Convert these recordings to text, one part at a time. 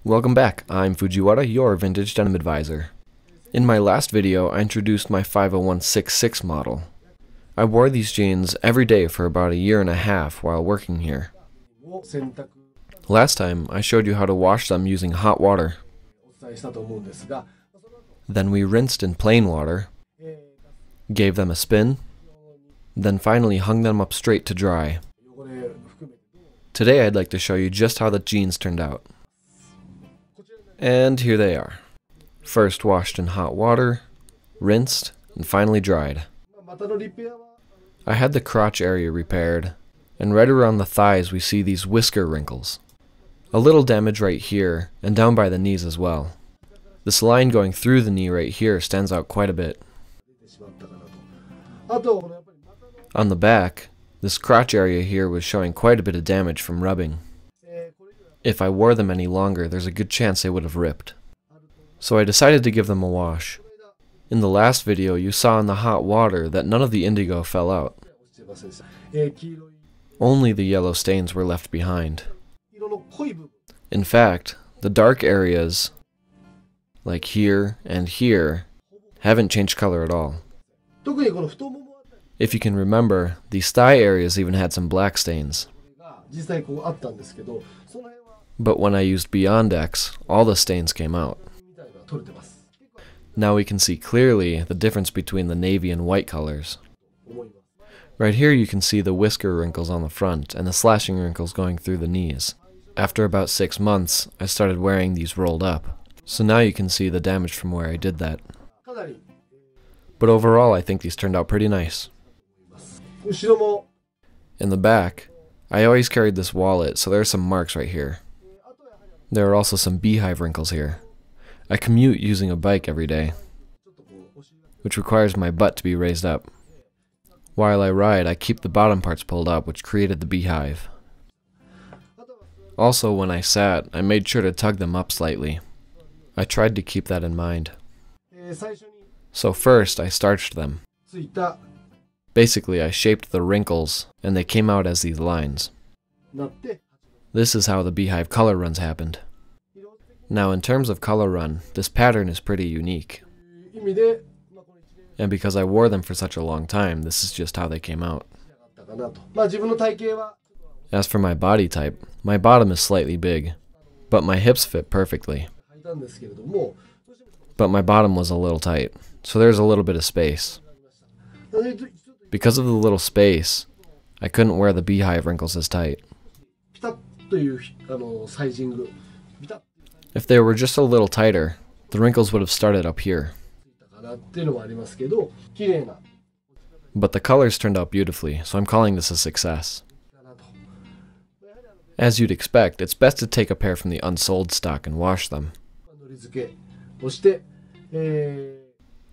Welcome back, I'm Fujiwara, your vintage denim advisor. In my last video, I introduced my 50166 model. I wore these jeans every day for about a year and a half while working here. Last time, I showed you how to wash them using hot water. Then we rinsed in plain water, gave them a spin, then finally hung them up straight to dry. Today I'd like to show you just how the jeans turned out. And here they are. First washed in hot water, rinsed, and finally dried. I had the crotch area repaired, and right around the thighs we see these whisker wrinkles. A little damage right here, and down by the knees as well. This line going through the knee right here stands out quite a bit. On the back, this crotch area here was showing quite a bit of damage from rubbing. If I wore them any longer, there's a good chance they would have ripped. So I decided to give them a wash. In the last video, you saw in the hot water that none of the indigo fell out. Only the yellow stains were left behind. In fact, the dark areas, like here and here, haven't changed color at all. If you can remember, these thigh areas even had some black stains. But when I used Beyond X, all the stains came out. Now we can see clearly the difference between the navy and white colors. Right here you can see the whisker wrinkles on the front and the slashing wrinkles going through the knees. After about 6 months, I started wearing these rolled up. So now you can see the damage from where I did that. But overall, I think these turned out pretty nice. In the back, I always carried this wallet, so there are some marks right here. There are also some beehive wrinkles here. I commute using a bike every day, which requires my butt to be raised up. While I ride, I keep the bottom parts pulled up, which created the beehive. Also, when I sat, I made sure to tug them up slightly. I tried to keep that in mind. So first, I starched them. Basically, I shaped the wrinkles, and they came out as these lines. This is how the beehive color runs happened. Now, in terms of color run, this pattern is pretty unique. And because I wore them for such a long time, this is just how they came out. As for my body type, my bottom is slightly big, but my hips fit perfectly. But my bottom was a little tight, so there's a little bit of space. Because of the little space, I couldn't wear the beehive wrinkles as tight. If they were just a little tighter, the wrinkles would have started up here. But the colors turned out beautifully, so I'm calling this a success. As you'd expect, it's best to take a pair from the unsold stock and wash them.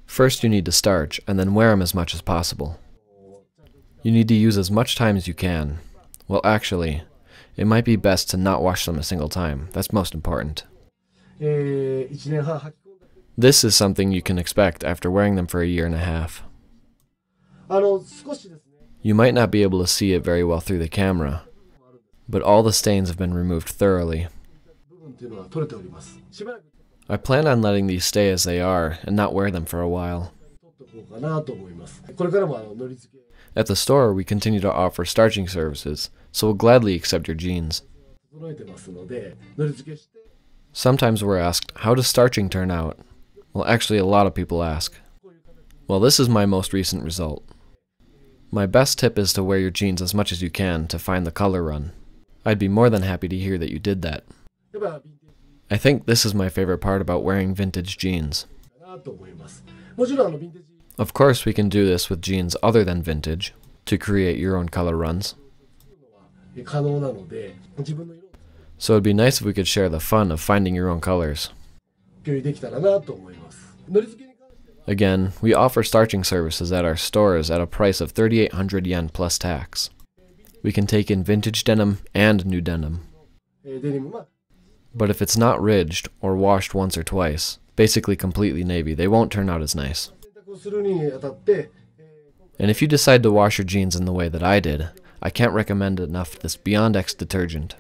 First you need to starch, and then wear them as much as possible. You need to use as much time as you can. Well, actually, it might be best to not wash them a single time. That's most important. This is something you can expect after wearing them for a year and a half. You might not be able to see it very well through the camera, but all the stains have been removed thoroughly. I plan on letting these stay as they are and not wear them for a while. At the store, we continue to offer starching services, so we'll gladly accept your jeans. Sometimes we're asked, how does starching turn out? Well, actually a lot of people ask. Well, this is my most recent result. My best tip is to wear your jeans as much as you can to find the color run. I'd be more than happy to hear that you did that. I think this is my favorite part about wearing vintage jeans. Of course, we can do this with jeans other than vintage to create your own color runs. So it'd be nice if we could share the fun of finding your own colors. Again, we offer starching services at our stores at a price of 3,800 yen plus tax. We can take in vintage denim and new denim. But if it's not ridged or washed once or twice, basically completely navy, they won't turn out as nice. And if you decide to wash your jeans in the way that I did, I can't recommend enough this Beyond X detergent.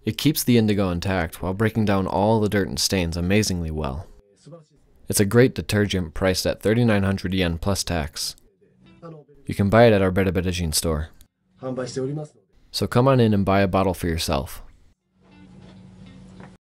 It keeps the indigo intact while breaking down all the dirt and stains amazingly well. It's a great detergent priced at 3,900 yen plus tax. You can buy it at our BerBerJin store. So come on in and buy a bottle for yourself.